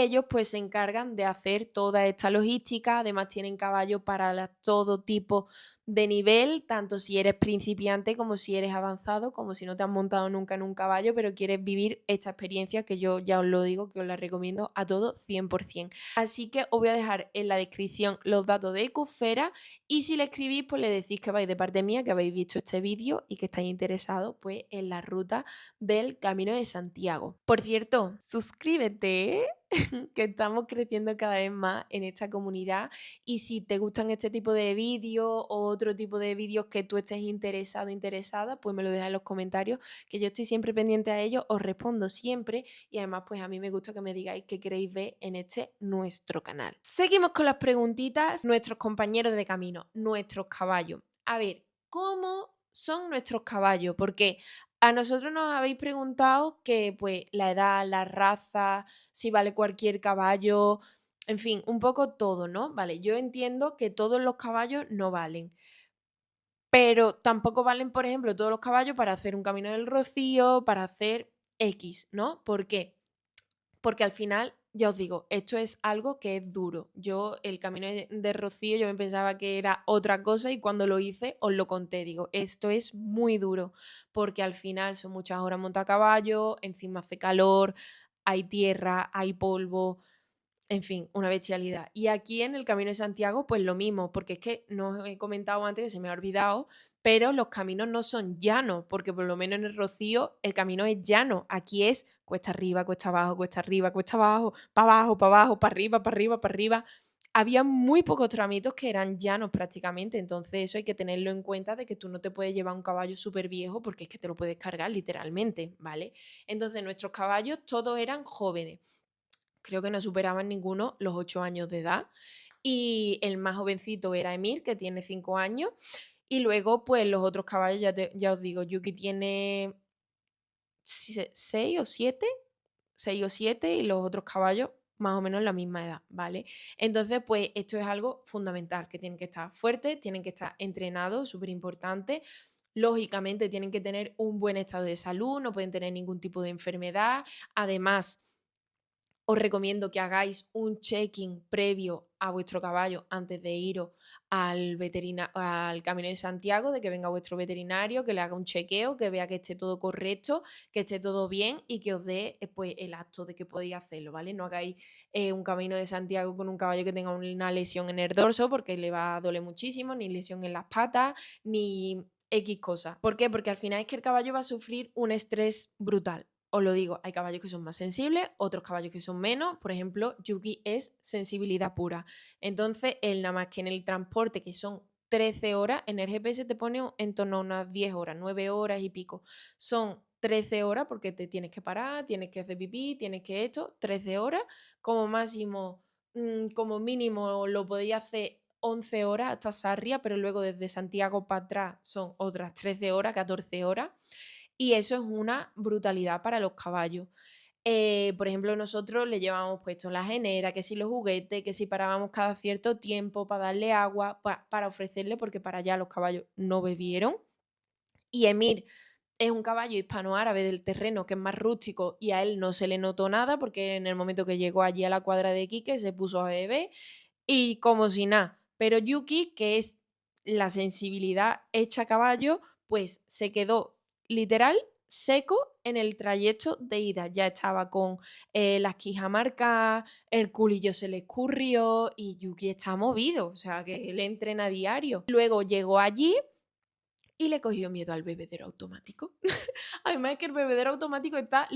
ellos pues se encargan de hacer toda esta logística. Además tienen caballos para todo tipo de nivel, tanto si eres principiante como si eres avanzado, como si no te has montado nunca en un caballo, pero quieres vivir esta experiencia que yo ya os lo digo, que os la recomiendo a todos 100%. Así que os voy a dejar en la descripción los datos de Ecosfera y si le escribís pues le decís que vais de parte mía, que habéis visto este vídeo y que estáis interesados pues en la ruta del Camino de Santiago. Por cierto, suscríbete, que estamos creciendo cada vez más en esta comunidad y si te gustan este tipo de vídeos o otro tipo de vídeos que tú estés interesado o interesada, pues me lo dejas en los comentarios, que yo estoy siempre pendiente a ellos, os respondo siempre y además pues a mí me gusta que me digáis qué queréis ver en este nuestro canal. Seguimos con las preguntitas. Nuestros compañeros de camino, nuestros caballos. A ver, ¿cómo son nuestros caballos? Porque a nosotros nos habéis preguntado que pues la edad, la raza, si vale cualquier caballo, en fin, un poco todo, ¿no? Vale, yo entiendo que todos los caballos no valen, pero tampoco valen, por ejemplo, todos los caballos para hacer un Camino del Rocío, para hacer X, ¿no? ¿Por qué? Porque al final, ya os digo, esto es algo que es duro. Yo, el Camino de Rocío, yo me pensaba que era otra cosa y cuando lo hice os lo conté. Digo, esto es muy duro porque al final son muchas horas monta a caballo, encima hace calor, hay tierra, hay polvo, en fin, una bestialidad. Y aquí en el Camino de Santiago, pues lo mismo, porque es que no os he comentado antes que se me ha olvidado, pero los caminos no son llanos, porque por lo menos en el Rocío el camino es llano. Aquí es cuesta arriba, cuesta abajo, cuesta arriba, cuesta abajo, para abajo, para arriba, para arriba, para arriba. Había muy pocos tramitos que eran llanos prácticamente, entonces eso hay que tenerlo en cuenta de que tú no te puedes llevar un caballo súper viejo porque es que te lo puedes cargar literalmente, ¿vale? Entonces nuestros caballos todos eran jóvenes. Creo que no superaban ninguno los 8 años de edad. Y el más jovencito era Emir, que tiene 5 años. Y luego, pues los otros caballos, ya os digo, Yuki tiene 6 o 7, 6 o 7 y los otros caballos más o menos la misma edad, ¿vale? Entonces, pues esto es algo fundamental, que tienen que estar fuertes, tienen que estar entrenados, súper importante. Lógicamente tienen que tener un buen estado de salud, no pueden tener ningún tipo de enfermedad. Además, os recomiendo que hagáis un check-in previo a vuestro caballo antes de iros al Camino de Santiago, de que venga vuestro veterinario, que le haga un chequeo, que vea que esté todo correcto, que esté todo bien y que os dé pues, el acto de que podéis hacerlo, ¿vale? No hagáis un Camino de Santiago con un caballo que tenga una lesión en el dorso porque le va a doler muchísimo, ni lesión en las patas, ni X cosas. ¿Por qué? Porque al final es que el caballo va a sufrir un estrés brutal. Os lo digo, hay caballos que son más sensibles, otros caballos que son menos. Por ejemplo, Yuki es sensibilidad pura. Entonces, él nada más que en el transporte, que son 13 horas, en el GPS te pone en torno a unas 10 horas, 9 horas y pico. Son 13 horas porque te tienes que parar, tienes que hacer pipí, tienes que esto, 13 horas. Como máximo, como mínimo lo podéis hacer 11 horas hasta Sarria, pero luego desde Santiago para atrás son otras 13 horas, 14 horas. Y eso es una brutalidad para los caballos. Por ejemplo, nosotros le llevamos puesto la genera, que si los juguetes, que si parábamos cada cierto tiempo para darle agua, para ofrecerle, porque para allá los caballos no bebieron. Y Emir es un caballo hispanoárabe del terreno que es más rústico y a él no se le notó nada porque en el momento que llegó allí a la cuadra de Quique se puso a beber y como si nada. Pero Yuki, que es la sensibilidad hecha caballo, pues se quedó literal seco en el trayecto de ida. Ya estaba con las quijas marcadas, el culillo se le escurrió y Yuki está movido, o sea que él entrena a diario. Luego llegó allí y le cogió miedo al bebedero automático. Además es que el bebedero automático estaba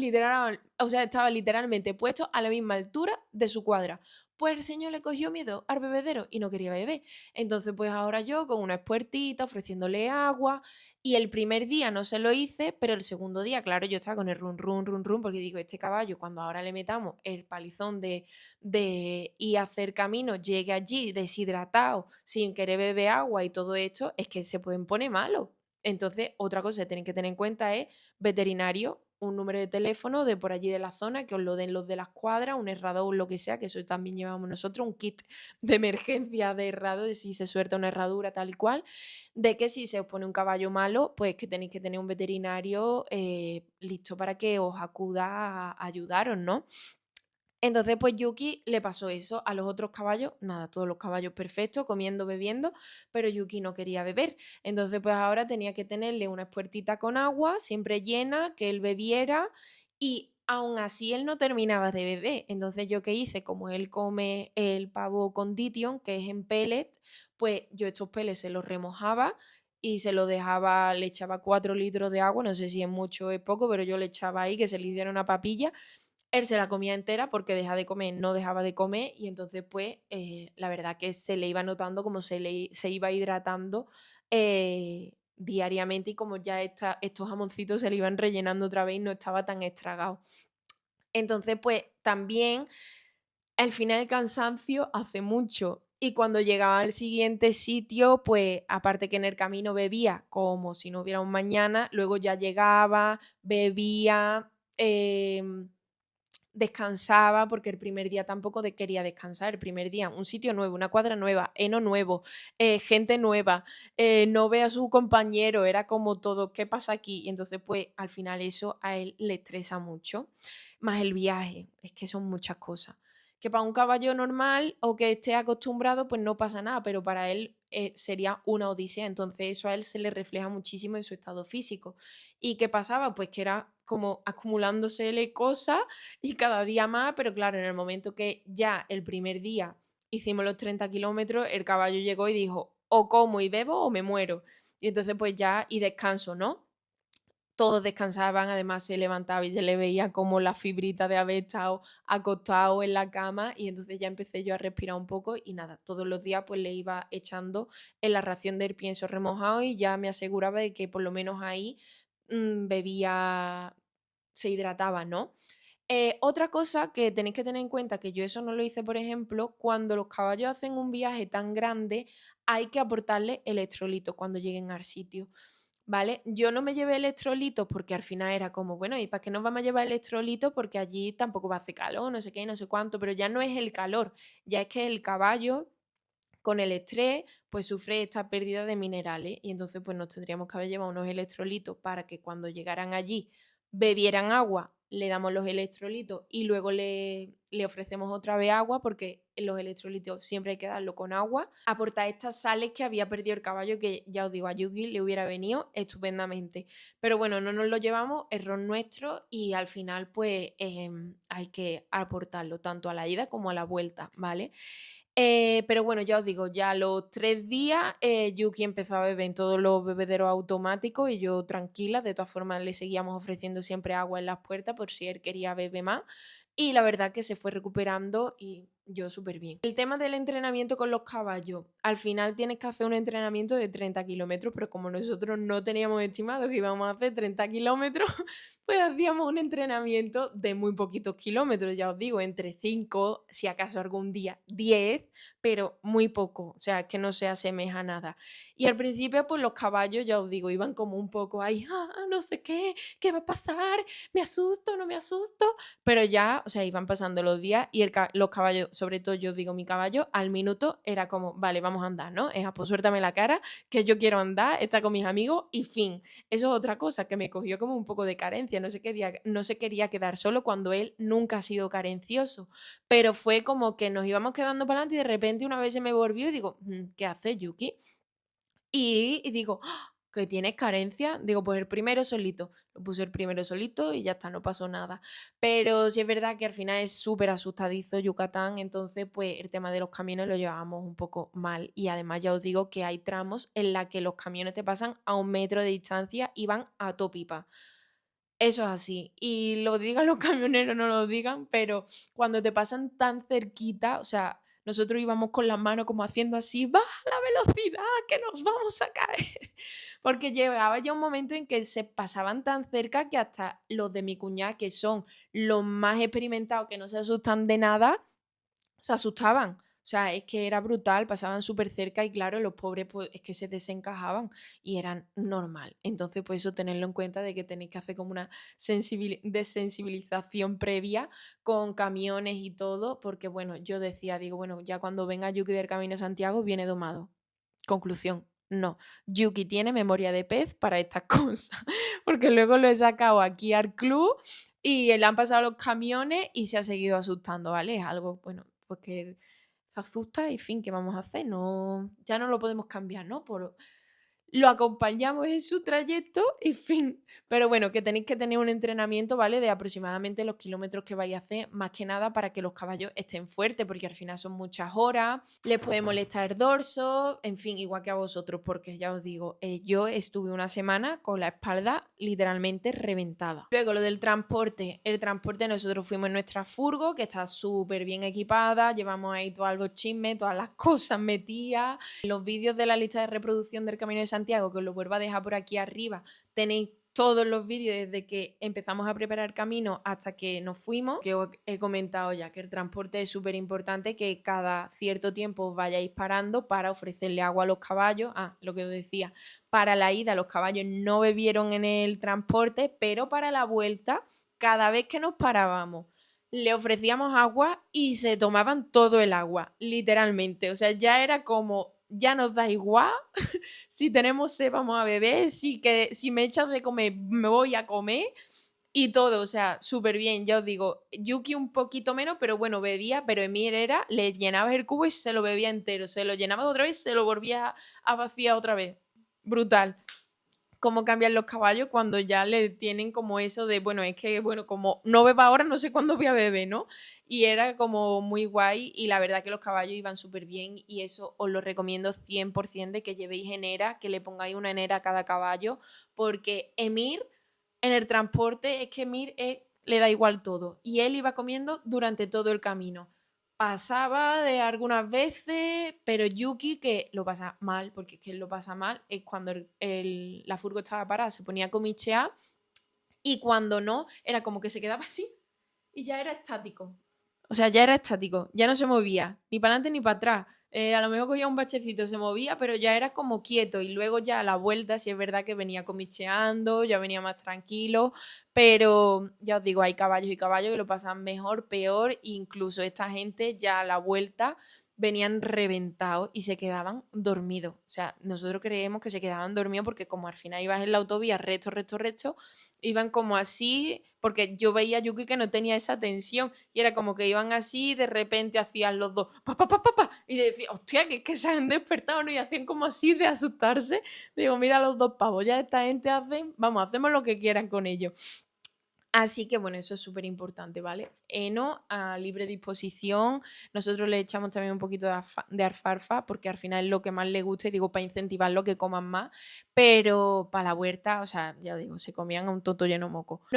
literalmente puesto a la misma altura de su cuadra. Pues el señor le cogió miedo al bebedero y no quería beber. Entonces, pues ahora yo con una espuertita ofreciéndole agua. Y el primer día no se lo hice, pero el segundo día, claro, yo estaba con el run, run, run, run, porque digo, este caballo, cuando ahora le metamos el palizón de ir a hacer camino, llegue allí deshidratado, sin querer beber agua y todo esto, es que se pueden poner malos. Entonces, otra cosa que tenéis que tener en cuenta es veterinario, un número de teléfono de por allí de la zona, que os lo den los de las cuadras, un herrador, lo que sea, que eso también llevamos nosotros, un kit de emergencia de herrado, de si se suelta una herradura tal y cual, de que si se os pone un caballo malo, pues que tenéis que tener un veterinario listo para que os acuda a ayudaros, ¿no? Entonces, pues Yuki le pasó eso. A los otros caballos, nada, todos los caballos perfectos, comiendo, bebiendo, pero Yuki no quería beber. Entonces, pues ahora tenía que tenerle una espuertita con agua, siempre llena, que él bebiera, y aún así él no terminaba de beber. Entonces, ¿yo qué hice? Como él come el pavo condition, que es en pellet, pues yo estos pellets se los remojaba y se lo dejaba, le echaba 4 litros de agua, no sé si es mucho o es poco, pero yo le echaba ahí que se le hiciera una papilla. Él se la comía entera porque deja de comer, no dejaba de comer y entonces pues la verdad que se le iba notando como se iba hidratando diariamente y como ya estos jamoncitos se le iban rellenando otra vez y no estaba tan estragado. Entonces pues también al final el cansancio hace mucho y cuando llegaba al siguiente sitio pues aparte que en el camino bebía como si no hubiera un mañana, luego ya llegaba, bebía... descansaba porque el primer día tampoco quería descansar. El primer día, un sitio nuevo, una cuadra nueva, heno nuevo, gente nueva, no ve a su compañero, era como todo, ¿qué pasa aquí? Y entonces, pues al final eso a él le estresa mucho. Más el viaje, es que son muchas cosas. Que para un caballo normal o que esté acostumbrado, pues no pasa nada, pero para él sería una odisea. Entonces, eso a él se le refleja muchísimo en su estado físico. ¿Y qué pasaba? Pues que era como acumulándosele cosas y cada día más, pero claro, en el momento que ya el primer día hicimos los 30 kilómetros, el caballo llegó y dijo, o como y bebo o me muero. Y entonces pues ya, y descanso, ¿no? Todos descansaban, además se levantaba y se le veía como la fibrita de haber estado acostado en la cama y entonces ya empecé yo a respirar un poco y nada, todos los días pues le iba echando en la ración del pienso remojado y ya me aseguraba de que por lo menos ahí bebía, se hidrataba, ¿no? Otra cosa que tenéis que tener en cuenta, que yo eso no lo hice, por ejemplo, cuando los caballos hacen un viaje tan grande, hay que aportarles electrolitos cuando lleguen al sitio, ¿vale? Yo no me llevé electrolitos porque al final era como, bueno, ¿y para qué nos vamos a llevar electrolitos? Porque allí tampoco va a hacer calor, no sé qué, no sé cuánto, pero ya no es el calor, ya es que el caballo con el estrés, pues sufre esta pérdida de minerales y entonces pues nos tendríamos que haber llevado unos electrolitos para que cuando llegaran allí bebieran agua, le damos los electrolitos y luego le ofrecemos otra vez agua porque los electrolitos siempre hay que darlo con agua. Aportar estas sales que había perdido el caballo que ya os digo, a Yugi le hubiera venido estupendamente. Pero bueno, no nos lo llevamos, error nuestro y al final pues hay que aportarlo tanto a la ida como a la vuelta, ¿vale? Pero bueno, ya os digo, ya a los 3 días Yuki empezó a beber en todos los bebederos automáticos y yo tranquila, de todas formas le seguíamos ofreciendo siempre agua en las puertas por si él quería beber más y la verdad que se fue recuperando y yo súper bien. El tema del entrenamiento con los caballos, al final tienes que hacer un entrenamiento de 30 kilómetros, pero como nosotros no teníamos estimado que íbamos a hacer 30 kilómetros, pues hacíamos un entrenamiento de muy poquitos kilómetros, ya os digo, entre 5, si acaso algún día 10, pero muy poco, o sea, que no se asemeja a nada. Y al principio, pues los caballos, ya os digo, iban como un poco ahí, no sé qué va a pasar, me asusto, no me asusto, pero ya, o sea, iban pasando los días y los caballos, sobre todo yo digo mi caballo, al minuto era como, vale, vamos a andar, ¿no? Pues suéltame la cara, que yo quiero andar, estar con mis amigos y fin. Eso es otra cosa que me cogió como un poco de carencia, no se quería quedar solo cuando él nunca ha sido carencioso, pero fue como que nos íbamos quedando para adelante y de repente una vez se me volvió y digo, ¿qué hace Yuki? Y digo, ¿que tienes carencia? Digo, pues el primero solito. Lo puse el primero solito y ya está, no pasó nada. Pero sí es verdad que al final es súper asustadizo Yucatán, entonces pues el tema de los camiones lo llevábamos un poco mal. Y además ya os digo que hay tramos en la que los camiones te pasan a 1 metro de distancia y van a topipa. Eso es así. Y lo digan los camioneros, no lo digan, pero cuando te pasan tan cerquita, o sea, nosotros íbamos con las manos como haciendo así, baja la velocidad, que nos vamos a caer. Porque llegaba ya un momento en que se pasaban tan cerca que hasta los de mi cuñada, que son los más experimentados, que no se asustan de nada, se asustaban. O sea, es que era brutal, pasaban súper cerca y claro, los pobres pues es que se desencajaban y eran normal. Entonces, pues eso tenerlo en cuenta de que tenéis que hacer como una desensibilización previa con camiones y todo, porque bueno, yo decía, digo, bueno, ya cuando venga Yuki del Camino de Santiago viene domado. Conclusión, No, Yuki tiene memoria de pez para estas cosas, porque luego lo he sacado aquí al club y le han pasado los camiones y se ha seguido asustando, ¿vale? Es algo, bueno, pues que se asusta y fin, ¿qué vamos a hacer? No, ya no lo podemos cambiar, ¿no? Lo acompañamos en su trayecto y fin. Pero bueno, que tenéis que tener un entrenamiento, ¿vale? De aproximadamente los kilómetros que vais a hacer, más que nada para que los caballos estén fuertes, porque al final son muchas horas, les puede molestar el dorso, en fin, igual que a vosotros, porque ya os digo, yo estuve una semana con la espalda literalmente reventada. Luego lo del transporte, el transporte nosotros fuimos en nuestra furgo, que está súper bien equipada, llevamos ahí todos los chismes, todas las cosas metidas. Los vídeos de la lista de reproducción del Camino de Santiago, que os lo vuelvo a dejar por aquí arriba, tenéis todos los vídeos desde que empezamos a preparar camino hasta que nos fuimos, que os he comentado ya que el transporte es súper importante, que cada cierto tiempo os vayáis parando para ofrecerle agua a los caballos. Lo que os decía, para la ida los caballos no bebieron en el transporte, pero para la vuelta, cada vez que nos parábamos, le ofrecíamos agua y se tomaban todo el agua, literalmente. O sea, ya era como, ya nos da igual, si tenemos sed vamos a beber, si me echas de comer me voy a comer y todo, o sea, súper bien, ya os digo. Yuki un poquito menos, pero bueno, bebía, pero Emir era, le llenabas el cubo y se lo bebía entero, se lo llenabas otra vez, se lo volvía a vaciar otra vez. Brutal. Cómo cambian los caballos cuando ya le tienen como eso de, bueno, es que, bueno, como no beba ahora, no sé cuándo voy a beber, ¿no? Y era como muy guay y la verdad que los caballos iban súper bien y eso os lo recomiendo 100% de que llevéis enera, que le pongáis una enera a cada caballo, porque Emir en el transporte es que Emir le da igual todo y él iba comiendo durante todo el camino. Pasaba de algunas veces, pero Yuki, que lo pasa mal, porque es que él lo pasa mal, es cuando la furgo estaba parada, se ponía a comichear y cuando no, era como que se quedaba así y ya era estático. O sea, ya era estático, ya no se movía, ni para adelante ni para atrás. A lo mejor cogía un bachecito, se movía, pero ya era como quieto. Y luego ya a la vuelta, sí es verdad que venía comicheando, ya venía más tranquilo. Pero ya os digo, hay caballos y caballos que lo pasan mejor, peor. Incluso esta gente ya a la vuelta venían reventados y se quedaban dormidos. O sea, nosotros creemos que se quedaban dormidos porque como al final ibas en la autovía recto, iban como así, porque yo veía a Yuki que no tenía esa tensión y era como que iban así y de repente hacían los dos y decía, hostia, que se han despertado, ¿no? Y hacían como así de asustarse. Digo, mira los dos pavos, ya esta gente hacen, vamos, hacemos lo que quieran con ellos. Así que bueno, eso es súper importante, ¿vale? Heno a libre disposición. Nosotros le echamos también un poquito de alfalfa porque al final es lo que más le gusta y digo para incentivarlo que coman más. Pero para la huerta, o sea, ya digo, se comían a un toto lleno moco.